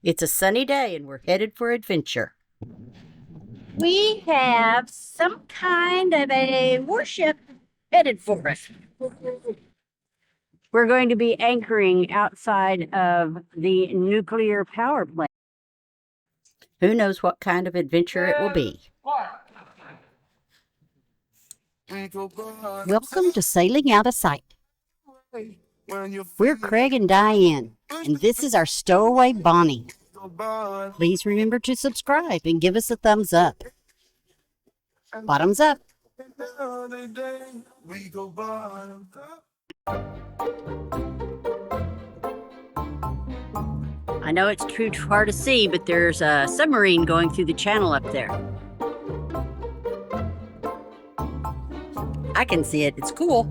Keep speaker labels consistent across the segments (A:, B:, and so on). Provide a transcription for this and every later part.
A: It's a sunny day and we're headed for adventure.
B: We have some kind of a warship headed for us. We're going to be anchoring outside of the nuclear power plant.
A: Who knows what kind of adventure it will be? Welcome to Sailing Out of Sight. We're Craig and Diane, and this is our stowaway Bonnie. Please remember to subscribe and give us a thumbs up. Bottoms up. I know it's too hard to see, but there's a submarine going through the channel up there. I can see it. It's cool.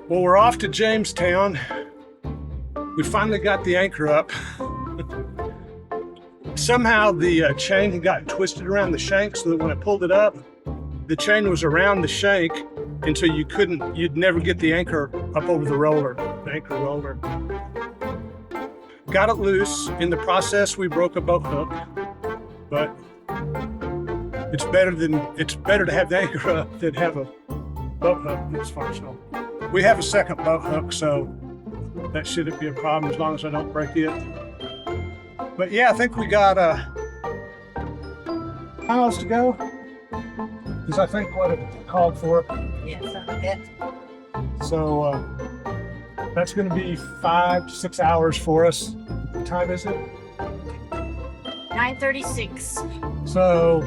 C: Well, we're off to Jamestown. We finally got the anchor up. Somehow the chain had gotten twisted around the shank so that when I pulled it up, the chain was around the shank and so you'd never get the anchor up over the roller, the anchor roller. Got it loose. In the process, we broke a boat hook, but it's better to have the anchor up than have a boat hook that's functional. We have a second boat hook, so that shouldn't be a problem as long as I don't break it. But yeah, I think we got miles to go. Is I think what it called for.
A: Yeah, something like that.
C: So that's going to be 5 to 6 hours for us. What time is it?
B: 9:36.
C: So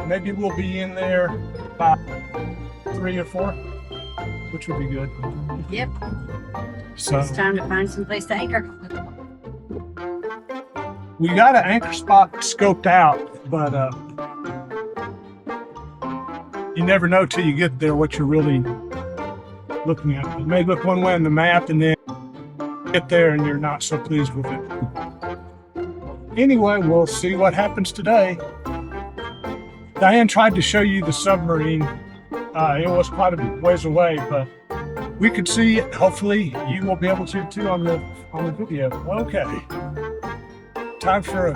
C: maybe we'll be in there by 3 or 4, which would be good.
B: Yep.
C: So
B: It's time to find some place to anchor.
C: we got an anchor spot scoped out, but you never know till you get there what you're really looking at. It may look one way on the map and then get there and you're not so pleased with it. Anyway, we'll see what happens today. Diane tried to show you the submarine. It was quite a ways away, but we could see it. Hopefully you will be able to too on the video. Okay. Time for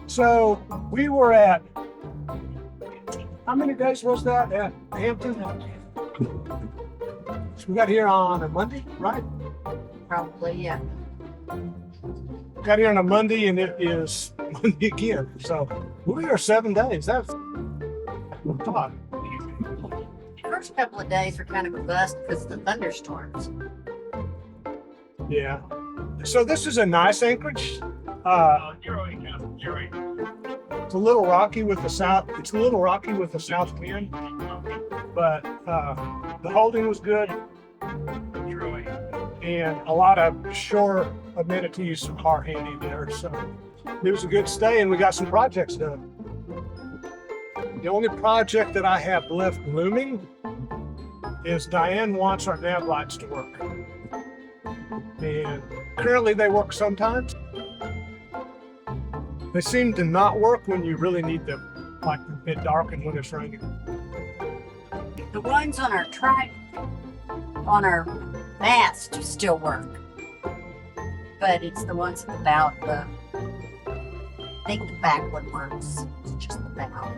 C: So we were at, how many days was that at Hampton? So we got here on a Monday, right?
B: Probably, yeah.
C: Got here on a Monday and it is Monday again. So we are 7 days. That's a lot.
B: The first couple of days were kind of a bust because of the thunderstorms.
C: Yeah. So this is a nice anchorage. It's a little rocky with the south. It's a little rocky with the south wind, but the holding was good, and a lot of shore amenities are handy there. So it was a good stay, and we got some projects done. The only project that I have left looming is Diane wants our nav lights to work, and currently they work sometimes. They seem to not work when you really need them, like at dark and when it's raining.
B: The ones on our mast still work, but it's the ones about I think the back one works. It's just the bow.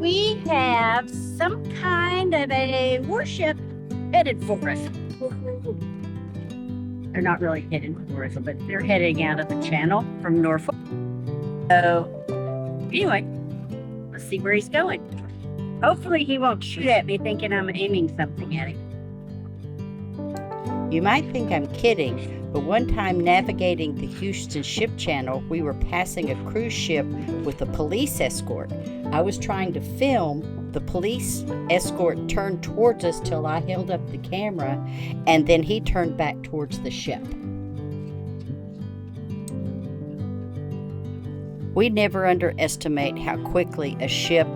B: We have some kind of a warship headed for us. They're not really headed for us, but they're heading out of the channel from Norfolk. So anyway, let's see where he's going. Hopefully he won't shoot at me thinking I'm aiming something at him.
A: You might think I'm kidding, but one time navigating the Houston ship channel, we were passing a cruise ship with a police escort. I was trying to film. The police escort turned towards us till I held up the camera, and then he turned back towards the ship. We never underestimate how quickly a ship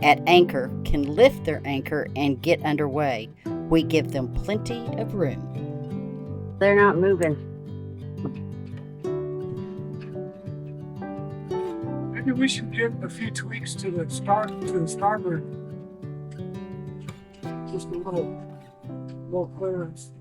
A: at anchor can lift their anchor and get underway. We give them plenty of room.
B: They're not moving.
C: Maybe we should give a few tweaks to the starboard. Just a little clearance.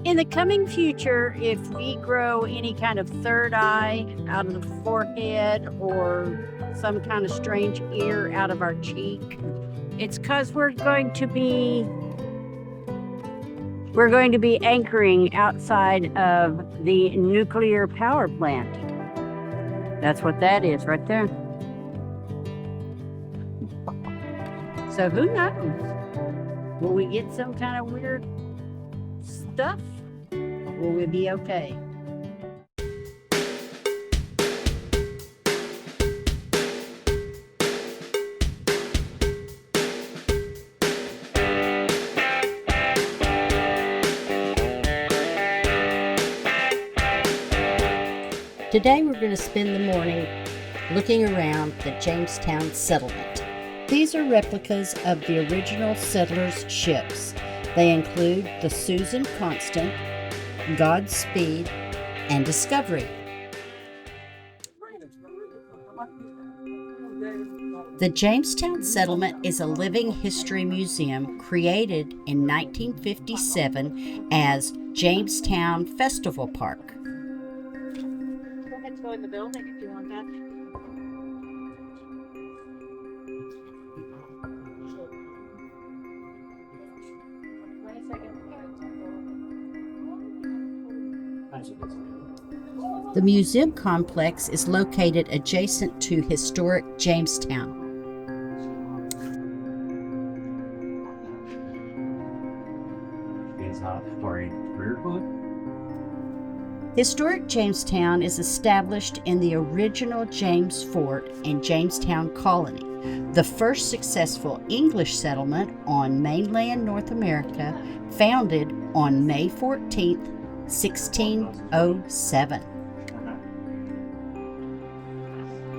A: In the coming future, if we grow any kind of third eye out of the forehead or some kind of strange ear out of our cheek, it's because we're going to be anchoring outside of the nuclear power plant. That's what that is right there. So who knows? Will we get some kind of weird stuff? Will we be okay? Today we're going to spend the morning looking around the Jamestown settlement. These are replicas of the original settlers' ships. They include the Susan Constant, Godspeed, and Discovery. The Jamestown settlement is a living history museum created in 1957 as Jamestown Festival Park.
B: Go ahead and go in the building if you want that.
A: The museum complex is located adjacent to historic Jamestown. Historic Jamestown is established in the original James Fort and Jamestown Colony, the first successful English settlement on mainland North America, founded on May 14th, 1607.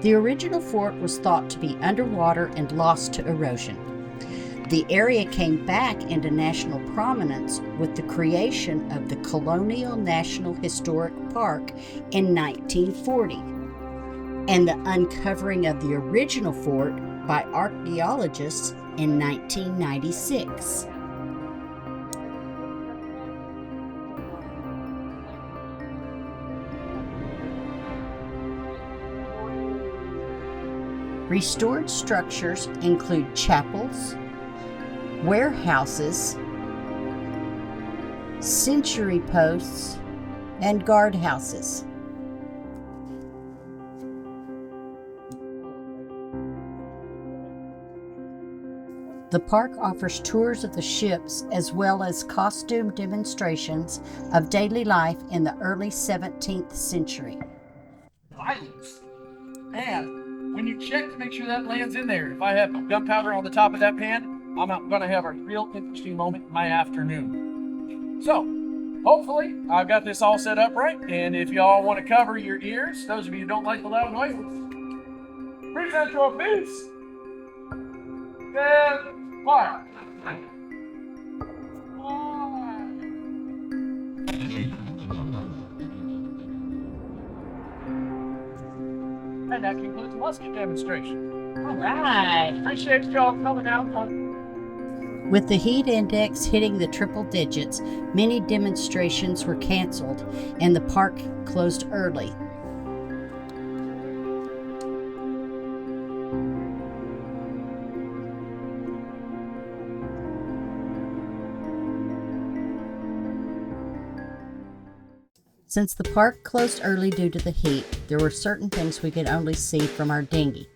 A: The original fort was thought to be underwater and lost to erosion. The area came back into national prominence with the creation of the Colonial National Historic Park in 1940 and the uncovering of the original fort by archaeologists in 1996. Restored structures include chapels, warehouses, sentry posts, and guardhouses. The park offers tours of the ships as well as costume demonstrations of daily life in the early 17th century.
D: Violence. And when you check to make sure that lands in there, if I have gunpowder on the top of that pan, I'm going to have a real interesting moment in my afternoon. So, hopefully, I've got this all set up right. And if y'all want to cover your ears, those of you who don't like the loud noise, present your piece. And fire. And that concludes the musket demonstration.
B: All right.
D: Appreciate y'all coming out.
A: With the heat index hitting the triple digits, many demonstrations were canceled and the park closed early. Since the park closed early due to the heat, there were certain things we could only see from our dinghy.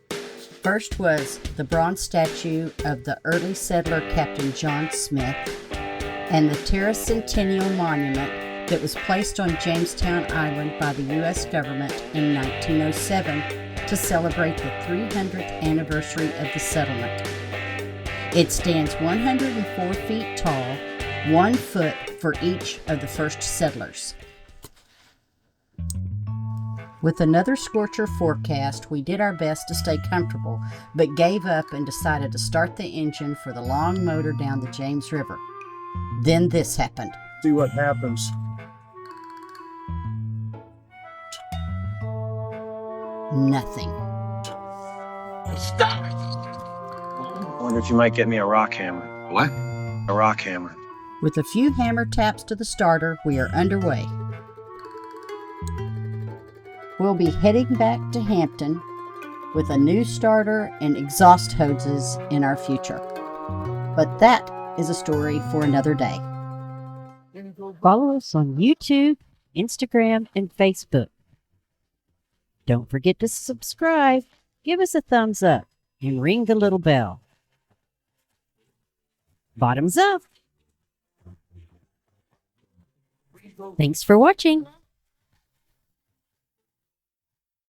A: First was the bronze statue of the early settler Captain John Smith and the Terracentennial Monument that was placed on Jamestown Island by the U.S. government in 1907 to celebrate the 300th anniversary of the settlement. It stands 104 feet tall, 1 foot for each of the first settlers. With another scorcher forecast, we did our best to stay comfortable, but gave up and decided to start the engine for the long motor down the James River. Then this happened.
C: See what happens.
A: Nothing.
D: Stop it!
E: I wonder if you might get me a rock hammer.
F: What?
E: A rock hammer.
A: With a few hammer taps to the starter, we are underway. We'll be heading back to Hampton with a new starter and exhaust hoses in our future. But that is a story for another day. Follow us on YouTube, Instagram, and Facebook. Don't forget to subscribe, give us a thumbs up, and ring the little bell. Bottoms up! Thanks for watching.